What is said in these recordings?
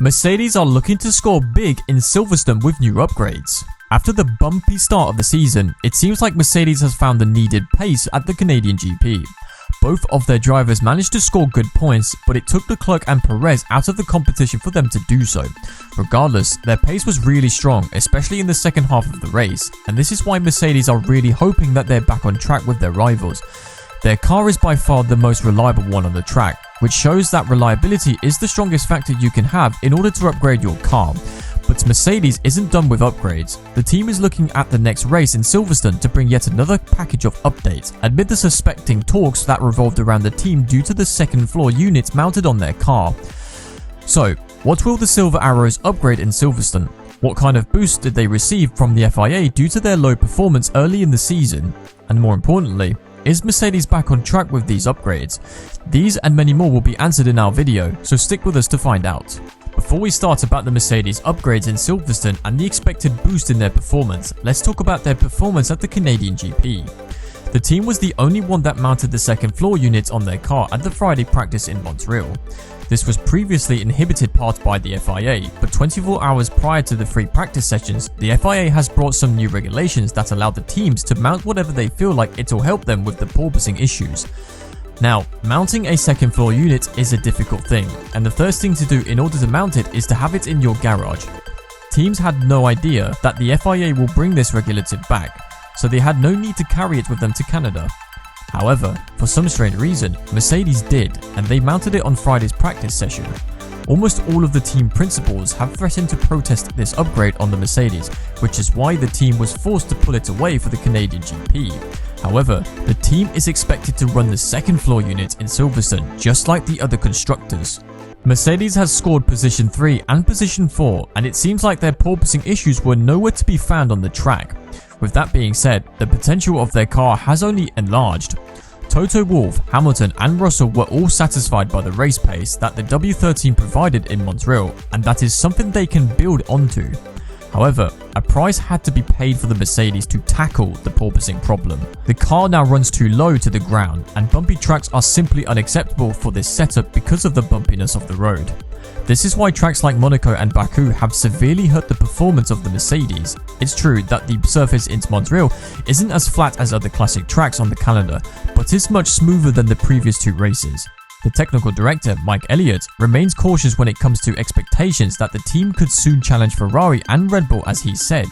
Mercedes are looking to score big in Silverstone with new upgrades. After the bumpy start of the season, it seems like Mercedes has found the needed pace at the Canadian GP. Both of their drivers managed to score good points, but it took Leclerc and Perez out of the competition for them to do so. Regardless, their pace was really strong, especially in the second half of the race, and this is why Mercedes are really hoping that they're back on track with their rivals. Their car is by far the most reliable one on the track, which shows that reliability is the strongest factor you can have in order to upgrade your car. But Mercedes isn't done with upgrades. The team is looking at the next race in Silverstone to bring yet another package of updates, amid the suspecting talks that revolved around the team due to the second floor units mounted on their car. So, what will the Silver Arrows upgrade in Silverstone? What kind of boost did they receive from the FIA due to their low performance early in the season? And more importantly, is Mercedes back on track with these upgrades? These and many more will be answered in our video, so stick with us to find out. Before we start about the Mercedes upgrades in Silverstone and the expected boost in their performance, let's talk about their performance at the Canadian GP. The team was the only one that mounted the second floor units on their car at the Friday practice in Montreal. This was previously inhibited part by the FIA, but 24 hours prior to the free practice sessions, the FIA has brought some new regulations that allow the teams to mount whatever they feel like it'll help them with the porpoising issues. Now, mounting a second floor unit is a difficult thing, and the first thing to do in order to mount it is to have it in your garage. Teams had no idea that the FIA will bring this regulative back, so they had no need to carry it with them to Canada. However, for some strange reason, Mercedes did, and they mounted it on Friday's practice session. Almost all of the team principals have threatened to protest this upgrade on the Mercedes, which is why the team was forced to pull it away for the Canadian GP. However, the team is expected to run the second floor unit in Silverstone just like the other constructors. Mercedes has scored position 3 and position 4, and it seems like their porpoising issues were nowhere to be found on the track. With that being said, the potential of their car has only enlarged. Toto Wolff, Hamilton and Russell were all satisfied by the race pace that the W13 provided in Montreal, and that is something they can build onto. However, a price had to be paid for the Mercedes to tackle the porpoising problem. The car now runs too low to the ground, and bumpy tracks are simply unacceptable for this setup because of the bumpiness of the road. This is why tracks like Monaco and Baku have severely hurt the performance of the Mercedes. It's true that the surface in Montreal isn't as flat as other classic tracks on the calendar, but is much smoother than the previous two races. The technical director, Mike Elliott, remains cautious when it comes to expectations that the team could soon challenge Ferrari and Red Bull, as he said.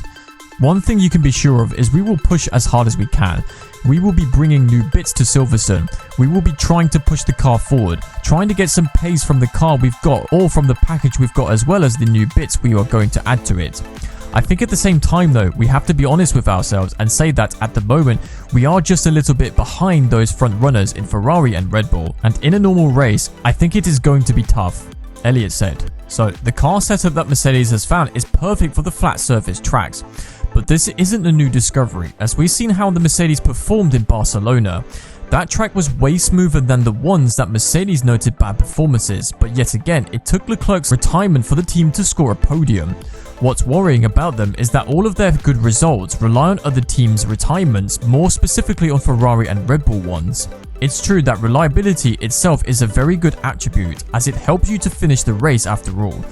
One thing you can be sure of is we will push as hard as we can. We will be bringing new bits to Silverstone. We will be trying to push the car forward, trying to get some pace from the car we've got or from the package we've got, as well as the new bits we are going to add to it. I think at the same time though, we have to be honest with ourselves and say that at the moment, we are just a little bit behind those front runners in Ferrari and Red Bull, and in a normal race, I think it is going to be tough, Elliott said. So, the car setup that Mercedes has found is perfect for the flat surface tracks. But this isn't a new discovery, as we've seen how the Mercedes performed in Barcelona. That track was way smoother than the ones that Mercedes noted bad performances, but yet again, it took Leclerc's retirement for the team to score a podium. What's worrying about them is that all of their good results rely on other teams' retirements, more specifically on Ferrari and Red Bull ones. It's true that reliability itself is a very good attribute, as it helps you to finish the race after all.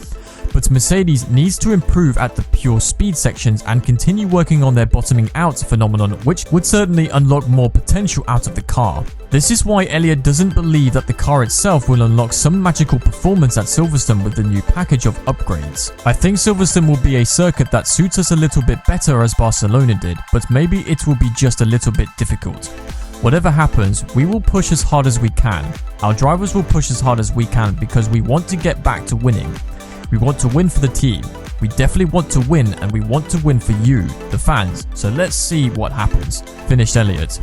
But Mercedes needs to improve at the pure speed sections and continue working on their bottoming out phenomenon, which would certainly unlock more potential out of the car. This is why Elliott doesn't believe that the car itself will unlock some magical performance at Silverstone with the new package of upgrades. I think Silverstone will be a circuit that suits us a little bit better as Barcelona did, but maybe it will be just a little bit difficult. Whatever happens, we will push as hard as we can. Our drivers will push as hard as we can because we want to get back to winning. We want to win for the team. We definitely want to win, and we want to win for you, the fans, so let's see what happens, finished Elliott.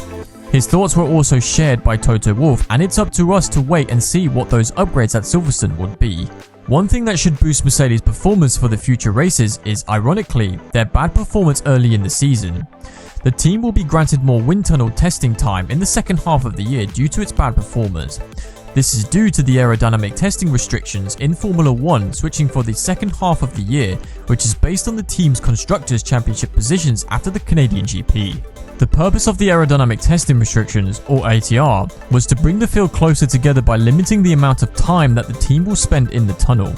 His thoughts were also shared by Toto Wolff, and it's up to us to wait and see what those upgrades at Silverstone would be. One thing that should boost Mercedes' performance for the future races is, ironically, their bad performance early in the season. The team will be granted more wind tunnel testing time in the second half of the year due to its bad performance. This is due to the aerodynamic testing restrictions in Formula 1 switching for the second half of the year, which is based on the team's Constructors' Championship positions after the Canadian GP. The purpose of the aerodynamic testing restrictions, or ATR, was to bring the field closer together by limiting the amount of time that the team will spend in the tunnel.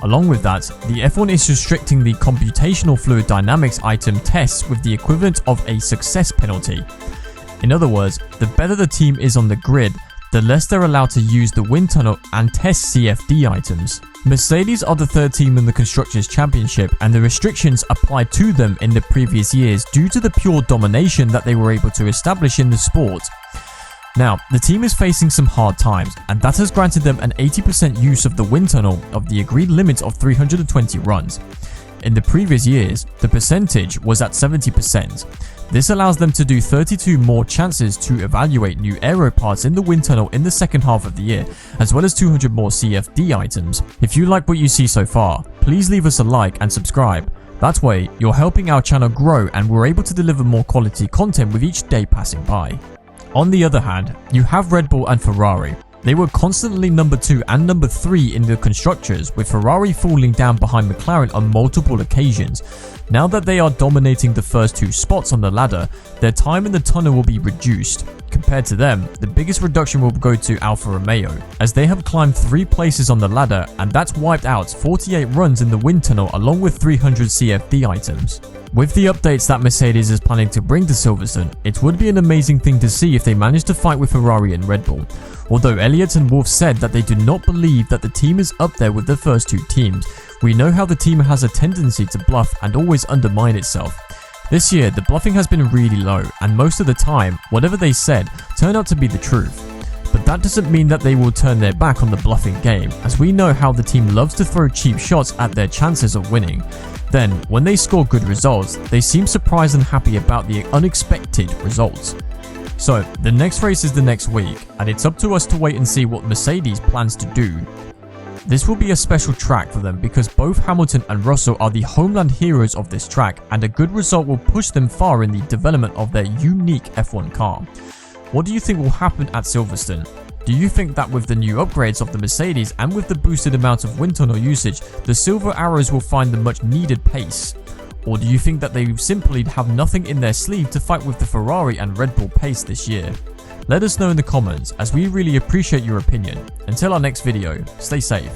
Along with that, the F1 is restricting the computational fluid dynamics item tests with the equivalent of a success penalty. In other words, the better the team is on the grid, the less they're allowed to use the wind tunnel and test CFD items. Mercedes are the third team in the Constructors' Championship, and the restrictions applied to them in the previous years due to the pure domination that they were able to establish in the sport. Now, the team is facing some hard times, and that has granted them an 80% use of the wind tunnel of the agreed limit of 320 runs. In the previous years, the percentage was at 70%. This allows them to do 32 more chances to evaluate new aero parts in the wind tunnel in the second half of the year, as well as 200 more CFD items. If you like what you see so far, please leave us a like and subscribe. That way, you're helping our channel grow and we're able to deliver more quality content with each day passing by. On the other hand, you have Red Bull and Ferrari. They were constantly number 2 and number 3 in the constructors, with Ferrari falling down behind McLaren on multiple occasions. Now that they are dominating the first 2 spots on the ladder, their time in the tunnel will be reduced. Compared to them, the biggest reduction will go to Alfa Romeo, as they have climbed 3 places on the ladder, and that's wiped out 48 runs in the wind tunnel along with 300 CFD items. With the updates that Mercedes is planning to bring to Silverstone, it would be an amazing thing to see if they manage to fight with Ferrari and Red Bull. Although Elliott and Wolff said that they do not believe that the team is up there with the first 2 teams, we know how the team has a tendency to bluff and always undermine itself. This year, the bluffing has been really low, and most of the time, whatever they said turned out to be the truth. But that doesn't mean that they will turn their back on the bluffing game, as we know how the team loves to throw cheap shots at their chances of winning. Then, when they score good results, they seem surprised and happy about the unexpected results. So, the next race is the next week, and it's up to us to wait and see what Mercedes plans to do. This will be a special track for them because both Hamilton and Russell are the homeland heroes of this track, and a good result will push them far in the development of their unique F1 car. What do you think will happen at Silverstone? Do you think that with the new upgrades of the Mercedes and with the boosted amount of wind tunnel usage, the Silver Arrows will find the much needed pace? Or do you think that they simply have nothing in their sleeve to fight with the Ferrari and Red Bull pace this year? Let us know in the comments, as we really appreciate your opinion. Until our next video, stay safe.